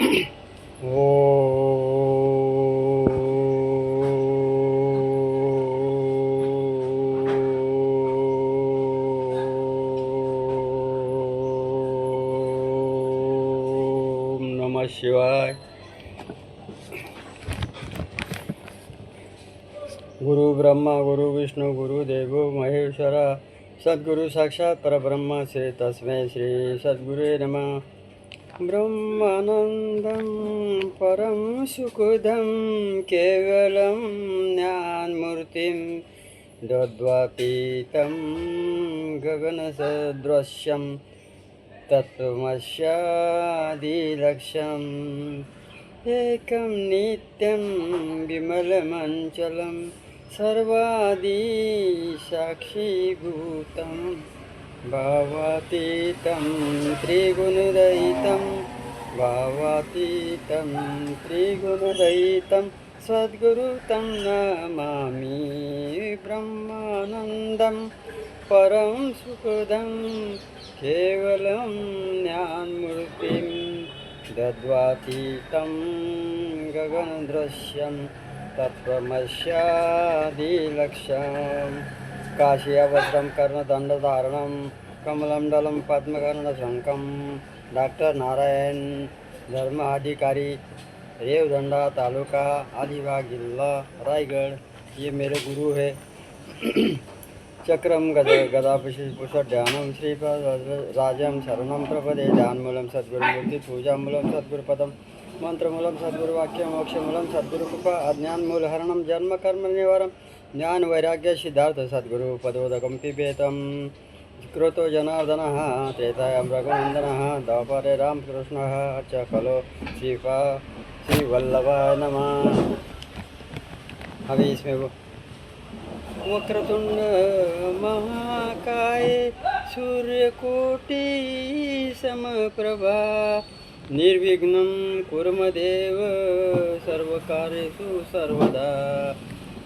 ओम नमः शिवाय। गुरु ब्रह्मा गुरु विष्णु गुरुदेवो महेश्वर सद्गुरु साक्षात् परब्रह्म श्री तस्मै श्री सद्गुरुवे नमः। ब्रह्मानन्दं परं सुखदं केवलं ज्ञानमूर्तिं दद्वातीतं गगनसदृश्यं तत्त्वमस्यादिलक्ष्यम् एकं नित्यं विमलमञ्चलं सर्वादिसाक्षीभूतं भावातीतं त्रिगुणरहितं सद्गुरुं नमामि। ब्रह्मानन्दं परं सुखदं केवलं ज्ञानमूर्तिं दद्वातीतं गगनदृश्यं तत्त्वमस्यादिलक्ष्यम्। काशीवस्त्रं कर्णदण्डधारणं कमलं दलं पद्मकर्णशङ्खं डॉक्टर नारायण धर्म अधिकारी रेवदंडा तालुका अलीबाग जिला रायगढ़। ये मेरे गुरु है। चक्रम गदापुष्प ध्यानम श्रीपाद राजम शरणम प्रपदे ध्यानमूलम सद्गुरुमूर्ति पूजामूलम सद्गुरुपदम मंत्रमूलम सद्गुरुवाक्य मोक्षमूलम सद्गुरुकृपा अज्ञानमूलहरणम जन्म कर्म निवारम ज्ञान वैराग्य सिद्धार्थ सद्गुरु पदोदकम पिबेतम। कृतो जनार्दनः त्रेतायां रघुनन्दनः द्वापरे रामकृष्णः च खलो श्रीवल्लभाय नमः। अभी इसमें वक्रतुंड महाकाय सूर्यकोटि समप्रभा निर्विघ्नं कुर्मदेव सर्वकार्येषु सर्वदा।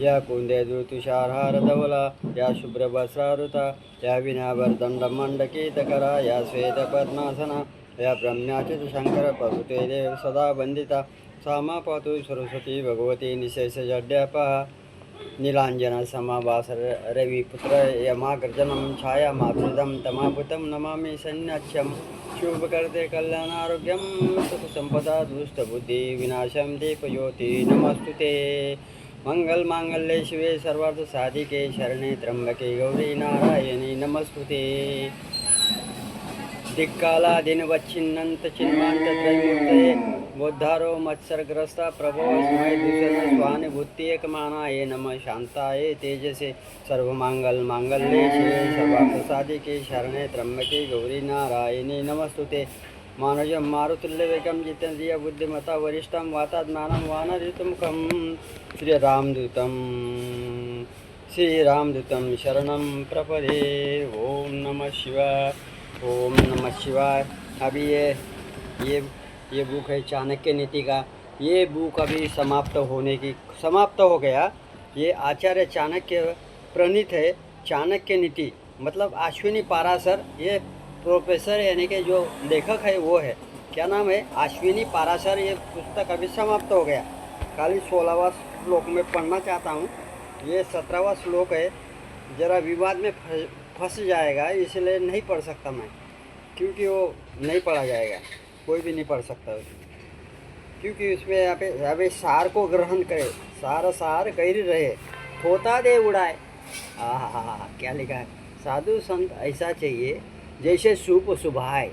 या कुंदेदु तुषारहार धवला या शुभ्रवस्त्रारुता या विनावर्दण्डमण्डकीतकरा या श्वेतपद्मासना या ब्रह्म्याच्युत शंकर प्रभुते देव सदा वंदिता सा मा पातु सरस्वती भगवती निशेषजड्यापः। नीलांजन समाभास रविपुत्र यमागर्जनं छाया मातृदं तमाभूतं नमामि सन्न्यास्यं शुभकर्ते कल्याणारोग्यं सुखसंपदा दुष्टबुद्धि विनाशं दीपज्योति नमस्तुते। मंगलमांगल्ये शिवे सर्वार्थसाधिके शरणे त्र्यंबके गौरी नारायणी नमस्तुते। दिक्कालादिनवच्छिन्नन्त चिन्मान्तत्रयमूर्तये बोद्धारो मत्सरग्रस्ता प्रभो स्मय दूषण स्वानुभूत्येकमानाय नमः शान्ताय तेजसे सर्वमंगलमांगल्ये शिवे सर्वार्थसाधिके शरणे त्र्यंबके गौरी नारायणी नमस्तुते। मानवजं मारुतुल्यवेगं जितेन्द्रिय बुद्धिमता वरिष्ठं वातात्मानं वानरयुतमुखं श्रीरामदूतं शरणं प्रपदे। ओम नमः शिवाय ओम नमः शिवाय। अभी ये बुक है चाणक्य नीति का। ये बुक अभी समाप्त हो गया। ये आचार्य चाणक्य प्रणीत है। चाणक्य नीति मतलब अश्विनी पाराशर, ये प्रोफेसर यानी कि जो लेखक है वो है। क्या नाम है? अश्विनी पाराशर। ये पुस्तक अभी समाप्त हो गया। खाली 16वां श्लोक में पढ़ना चाहता हूँ। ये 17वां श्लोक है, ज़रा विवाद में फंस जाएगा, इसलिए नहीं पढ़ सकता मैं, क्योंकि वो नहीं पढ़ा जाएगा, कोई भी नहीं पढ़ सकता क्योंकि उसमें यहाँ पे सार को ग्रहण करे। सार गैर रहे थोता दे उड़ाए। आहा क्या लिखा है। साधु संत ऐसा चाहिए जैसे सूप सुभाए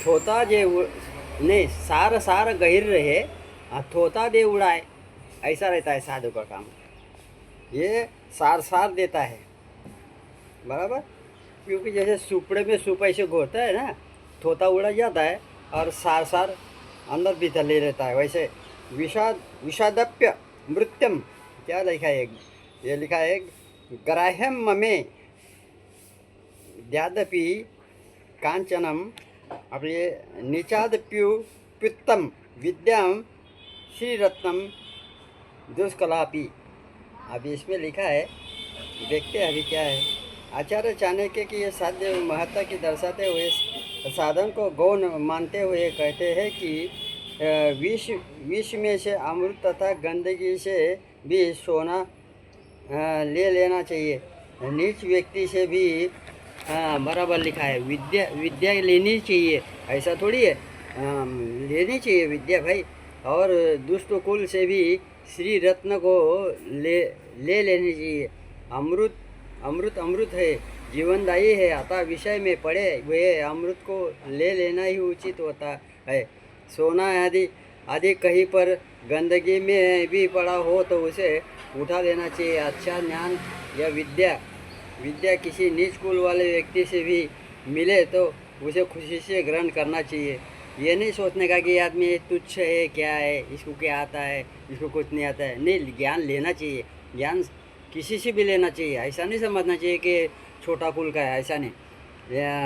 थोता जे नहीं सार गहिर रहे थोता दे उड़ाए। ऐसा रहता है साधु का काम। ये सार देता है बराबर, क्योंकि जैसे सुपड़े में सूप ऐसे घोरता है ना, थोता उड़ा जाता है और सार अंदर भीतर ले रहता है। वैसे विषादप्य मृत्यम क्या लिखा है? ये लिखा है ग्राह्यम ममे द्यादपि कांचनम अपने निचादप्युत्तम विद्याम श्रीरत्नम दुष्कलापी। अभी इसमें लिखा है, देखते हैं अभी क्या है। आचार्य चाणक्य की ये साध्य महत्ता की दर्शाते हुए साधन को गौण मानते हुए कहते हैं कि विष में से अमृत तथा गंदगी से भी सोना ले लेना चाहिए। नीच व्यक्ति से भी बराबर लिखा है, विद्या लेनी चाहिए, ऐसा थोड़ी है। लेनी चाहिए विद्या भाई। और दुष्ट कुल से भी श्री रत्न को ले लेनी चाहिए। अमृत है, जीवनदायी है, अतः विषय में पड़े हुए अमृत को ले लेना ही उचित होता है। सोना आदि कहीं पर गंदगी में भी पड़ा हो तो उसे उठा लेना चाहिए। अच्छा ज्ञान या विद्या किसी नीच कुल वाले व्यक्ति से भी मिले तो उसे खुशी से ग्रहण करना चाहिए। ये नहीं सोचने का कि आदमी तुच्छ है, क्या है, इसको क्या आता है, इसको कुछ नहीं आता है। नहीं, ज्ञान लेना चाहिए, ज्ञान किसी से भी लेना चाहिए। ऐसा नहीं समझना चाहिए कि छोटा कुल का है, ऐसा नहीं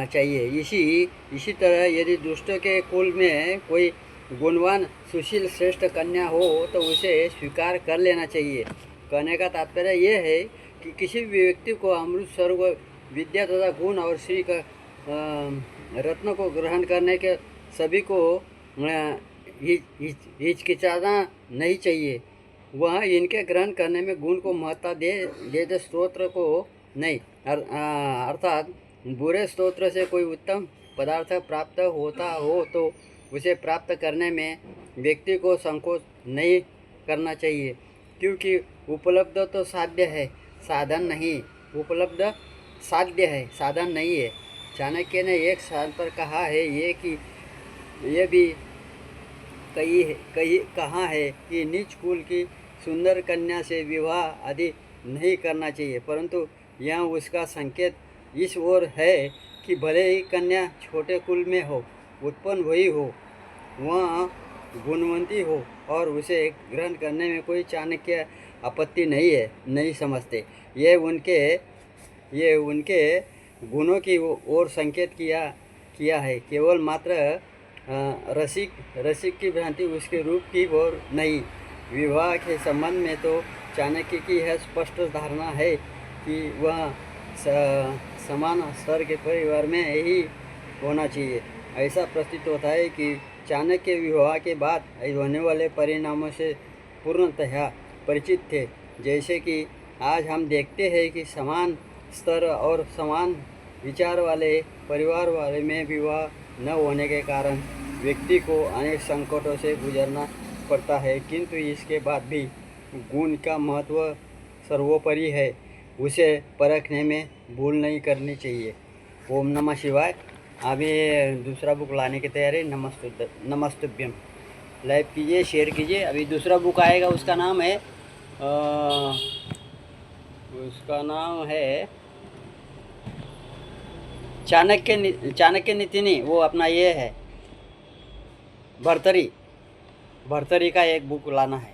चाहिए। इसी तरह यदि दुष्टों के कुल में कोई गुणवान सुशील श्रेष्ठ कन्या हो तो उसे स्वीकार कर लेना चाहिए। कहने का तात्पर्य यह है कि किसी भी व्यक्ति को अमृत स्वर्ग विद्या तथा गुण और श्री का रत्न को ग्रहण करने के सभी को हिचकिचाना नहीं चाहिए। वह इनके ग्रहण करने में गुण को महत्ता दे स्तोत्र को नहीं। अर्थात बुरे स्तोत्र से कोई उत्तम पदार्थ प्राप्त होता हो तो उसे प्राप्त करने में व्यक्ति को संकोच नहीं करना चाहिए, क्योंकि उपलब्ध तो साध्य है, साधन नहीं। उपलब्ध साध्य है, साधन नहीं है। चाणक्य ने एक स्थान पर कहा है ये भी कहा है कि नीच कुल की सुंदर कन्या से विवाह आदि नहीं करना चाहिए, परंतु यहाँ उसका संकेत इस ओर है कि भले ही कन्या छोटे कुल में हो, उत्पन्न हुई हो, वह गुणवंती हो और उसे ग्रहण करने में कोई चाणक्य आपत्ति नहीं है, नहीं समझते। ये उनके गुणों की ओर संकेत किया है, केवल मात्र रसिक की भ्रांति उसके रूप की ओर नहीं। विवाह के संबंध में तो चाणक्य की यह स्पष्ट धारणा है कि वह समान स्तर के परिवार में ही होना चाहिए। ऐसा प्रतीत होता है कि चाणक्य विवाह के बाद होने वाले परिणामों से पूर्णतः परिचित थे। जैसे कि आज हम देखते हैं कि समान स्तर और समान विचार वाले परिवार वाले में विवाह न होने के कारण व्यक्ति को अनेक संकटों से गुजरना पड़ता है, किंतु इसके बाद भी गुण का महत्व सर्वोपरि है, उसे परखने में भूल नहीं करनी चाहिए। ओम नमः शिवाय। अभी दूसरा बुक लाने की तैयारी। नमस्तुभ्यम। लाइक कीजिए, शेयर कीजिए। अभी दूसरा बुक आएगा, उसका नाम है चाणक्य नीति नहीं, वो अपना ये है भर्तरी का एक बुक लाना है।